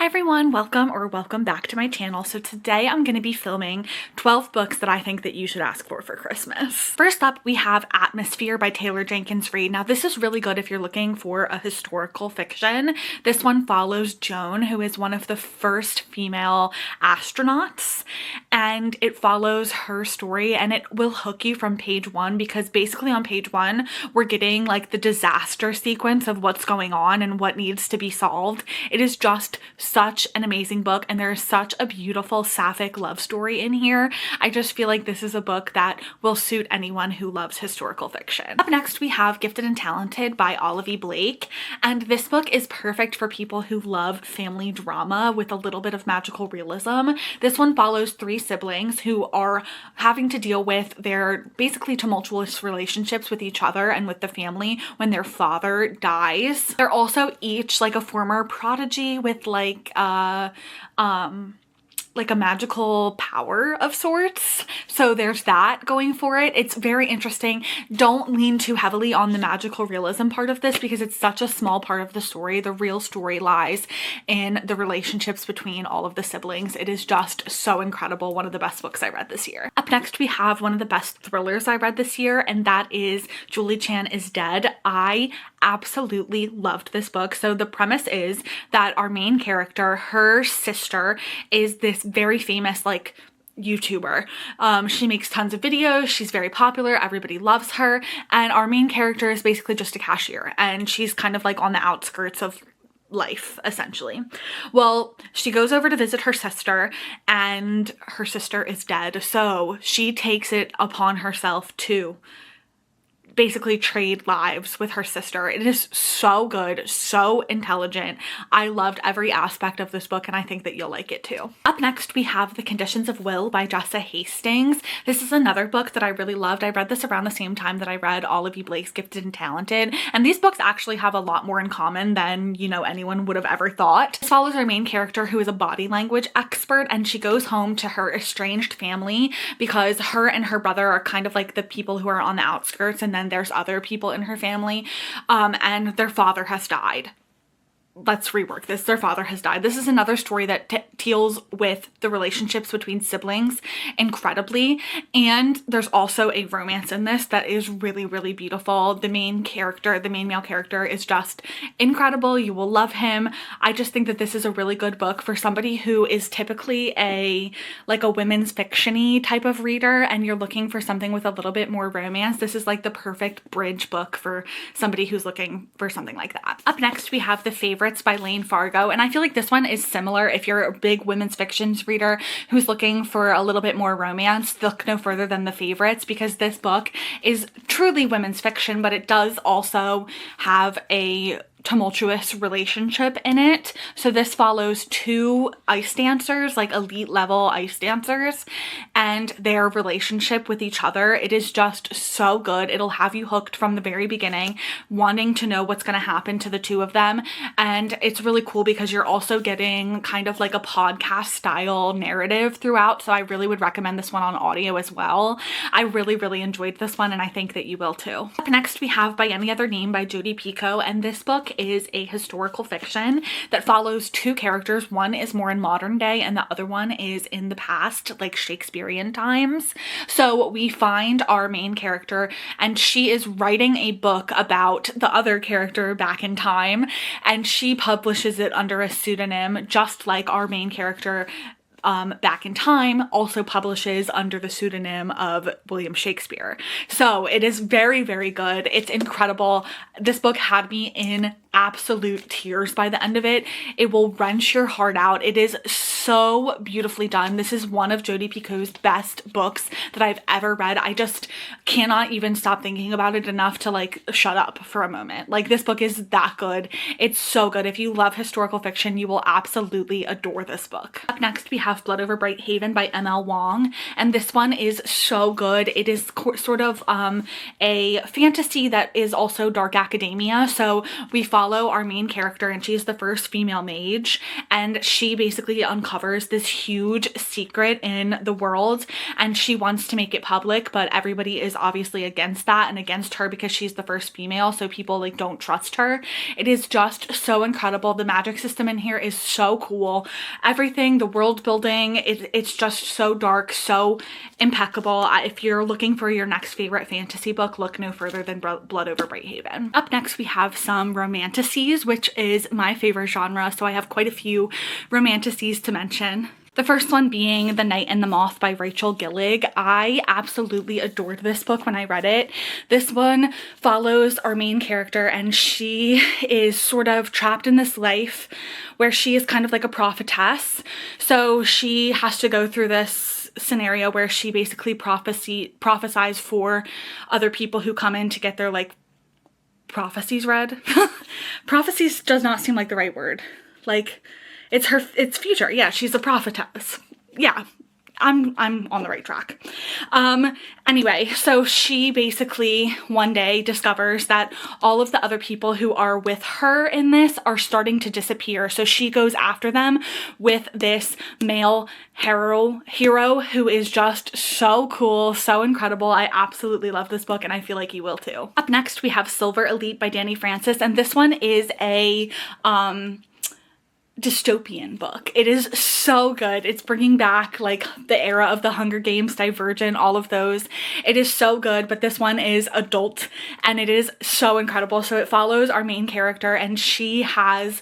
Hi everyone, welcome back to my channel. So today I'm going to be filming 12 books that I think that you should ask for Christmas. First up, we have Atmosphere by Taylor Jenkins Reid. Now this is really good if you're looking for a historical fiction. This one follows Joan, who is one of the first female astronauts, and it follows her story, and it will hook you from page one, because basically on page one we're getting like the disaster sequence of what's going on and what needs to be solved. It is just such an amazing book, and there is such a beautiful sapphic love story in here. I just feel like this is a book that will suit anyone who loves historical fiction. Up next, we have Gifted and Talented by Olive E. Blake, and this book is perfect for people who love family drama with a little bit of magical realism. This one follows three siblings who are having to deal with their basically tumultuous relationships with each other and with the family when their father dies. They're also each like a former prodigy with like a magical power of sorts. So there's that going for it. It's very interesting. Don't lean too heavily on the magical realism part of this because it's such a small part of the story. The real story lies in the relationships between all of the siblings. It is just so incredible. One of the best books I read this year. Up next, we have one of the best thrillers I read this year, and that is Julie Chan is Dead. I absolutely loved this book. So the premise is that our main character, her sister, is this very famous like YouTuber. She makes tons of videos, she's very popular, everybody loves her, and our main character is basically just a cashier, and she's kind of like on the outskirts of life essentially. Well, she goes over to visit her sister, and her sister is dead, so she takes it upon herself to basically trade lives with her sister. It is so good, so intelligent. I loved every aspect of this book, and I think that you'll like it too. Up next, we have The Conditions of Will by Jessa Hastings. This is another book that I really loved. I read this around the same time that I read Olive E. Blake's Gifted and Talented, and these books actually have a lot more in common than, you know, anyone would have ever thought. This follows our main character, who is a body language expert, and she goes home to her estranged family because her and her brother are kind of like the people who are on the outskirts, and then there's other people in her family, and their father has died. Let's rework this. Their father has died. This is another story that deals with the relationships between siblings incredibly, and there's also a romance in this that is really, really beautiful. The main male character is just incredible. You will love him. I just think that this is a really good book for somebody who is typically a women's fiction-y type of reader, and you're looking for something with a little bit more romance. This is like the perfect bridge book for somebody who's looking for something like that. Up next, we have The Favorites by Lane Fargo, and I feel like this one is similar. If you're a big women's fictions reader who's looking for a little bit more romance, look no further than The Favorites, because this book is truly women's fiction, but it does also have a tumultuous relationship in it. So this follows two ice dancers, like elite level ice dancers, and their relationship with each other. It is just so good. It'll have you hooked from the very beginning, wanting to know what's going to happen to the two of them. And it's really cool because you're also getting kind of like a podcast style narrative throughout. So I really would recommend this one on audio as well. I really, really enjoyed this one, and I think that you will too. Up next, we have By Any Other Name by Jodi Picoult, and this book is a historical fiction that follows two characters. One is more in modern day, and the other one is in the past, like Shakespearean times. So we find our main character, and she is writing a book about the other character back in time, and she publishes it under a pseudonym, just like our main character back in time also publishes under the pseudonym of William Shakespeare. So it is very, very good. It's incredible. This book had me in absolute tears by the end of it. It will wrench your heart out. It is so beautifully done. This is one of Jodi Picoult's best books that I've ever read. I just cannot even stop thinking about it enough to like shut up for a moment. Like, this book is that good. It's so good. If you love historical fiction, you will absolutely adore this book. Up next, we have have Blood Over Bright Haven by ML Wong, and this one is so good. It is sort of a fantasy that is also dark academia. So we follow our main character, and she's the first female mage, and she basically uncovers this huge secret in the world, and she wants to make it public, but everybody is obviously against that and against her because she's the first female, so people like don't trust her. It is just so incredible. The magic system in here is so cool. Everything, the world building, it's just so dark, so impeccable. If you're looking for your next favorite fantasy book, look no further than Blood Over Bright Haven. Up next, we have some romantasies, which is my favorite genre, so I have quite a few romantasies to mention. The first one being The Night and the Moth by Rachel Gillig. I absolutely adored this book when I read it. This one follows our main character, and she is sort of trapped in this life where she is kind of like a prophetess. So she has to go through this scenario where she basically prophesies for other people who come in to get their like prophecies read. Prophecies does not seem like the right word. Like, it's future. Yeah, she's a prophetess. Yeah, I'm on the right track. Anyway, so she basically one day discovers that all of the other people who are with her in this are starting to disappear. So she goes after them with this male hero who is just so cool, so incredible. I absolutely love this book, and I feel like you will too. Up next, we have Silver Elite by Dani Francis, and this one is a dystopian book. It is so good. It's bringing back like the era of the Hunger Games, Divergent, all of those. It is so good, but this one is adult and it is so incredible. So it follows our main character, and she has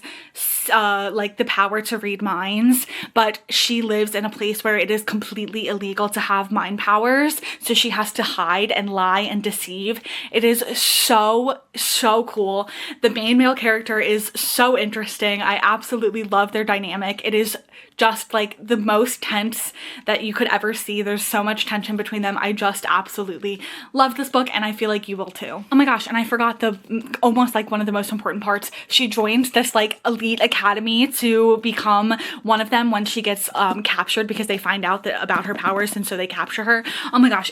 like the power to read minds, but she lives in a place where it is completely illegal to have mind powers, so she has to hide and lie and deceive. It is so cool. The main male character is so interesting. I absolutely love their dynamic. It is just like the most tense that you could ever see. There's so much tension between them. I just absolutely love this book, and I feel like you will too. Oh my gosh, and I forgot almost like one of the most important parts. She joined this like elite academy to become one of them when she gets captured, because they find out about her powers, and so they capture her. Oh my gosh,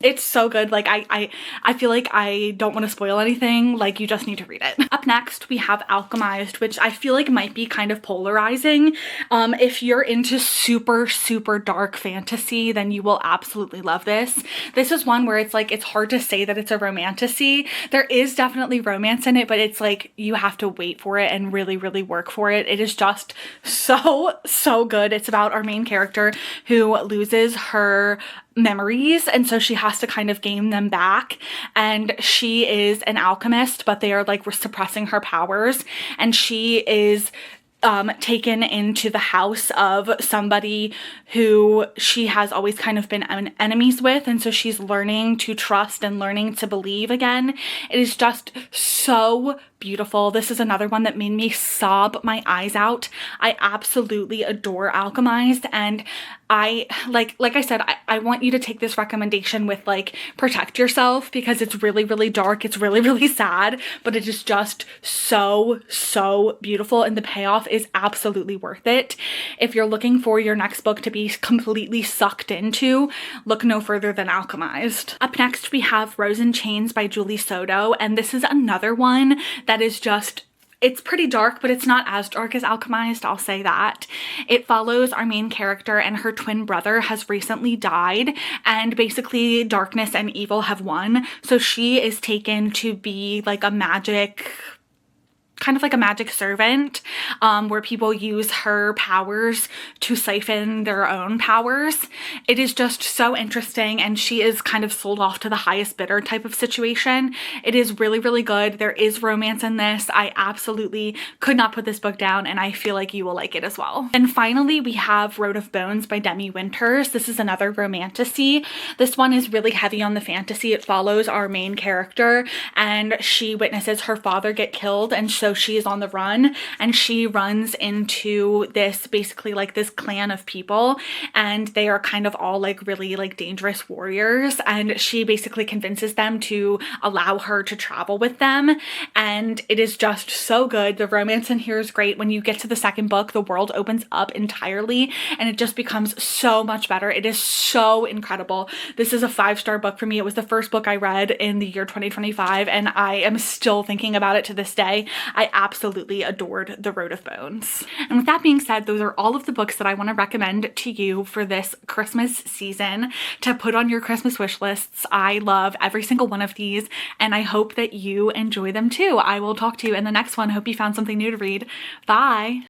it's so good. Like I feel like I don't want to spoil anything. Like, you just need to read it. Up next, we have Alchemized, which I feel like might be kind of polarizing. If you're into super dark fantasy, then you will absolutely love this. This is one where it's like, it's hard to say that it's a romantasy. There is definitely romance in it, but it's like you have to wait for it and really work for it. It is just so good. It's about our main character who loses her memories, and so she has to kind of gain them back, and she is an alchemist, but they are like suppressing her powers, and she is taken into the house of somebody who she has always kind of been enemies with, and so she's learning to trust and learning to believe again. It is just so beautiful. This is another one that made me sob my eyes out. I absolutely adore Alchemized, and I like I said, I want you to take this recommendation with like protect yourself, because it's really dark, it's really sad, but it is just so beautiful, and the payoff is absolutely worth it. If you're looking for your next book to be completely sucked into, look no further than Alchemized. Up next, we have Rose in Chains by Julie Soto, and this is another one that is just, it's pretty dark, but it's not as dark as Alchemized, I'll say that. It follows our main character, and her twin brother has recently died, and basically darkness and evil have won. So she is taken to be like a magic, kind of like a magic servant, where people use her powers to siphon their own powers. It is just so interesting, and she is kind of sold off to the highest bidder type of situation. It is really good. There is romance in this. I absolutely could not put this book down, and I feel like you will like it as well. And finally, we have Road of Bones by Demi Winters. This is another romantasy. This one is really heavy on the fantasy. It follows our main character, and she witnesses her father get killed, and so so she is on the run, and she runs into this basically like this clan of people, and they are kind of all like really like dangerous warriors, and she basically convinces them to allow her to travel with them, and it is just so good. The romance in here is great. When you get to the second book, the world opens up entirely and it just becomes so much better. It is so incredible. This is a 5-star book for me. It was the first book I read in the year 2025, and I am still thinking about it to this day. I absolutely adored The Road of Bones. And with that being said, those are all of the books that I want to recommend to you for this Christmas season to put on your Christmas wish lists. I love every single one of these, and I hope that you enjoy them too. I will talk to you in the next one. Hope you found something new to read. Bye.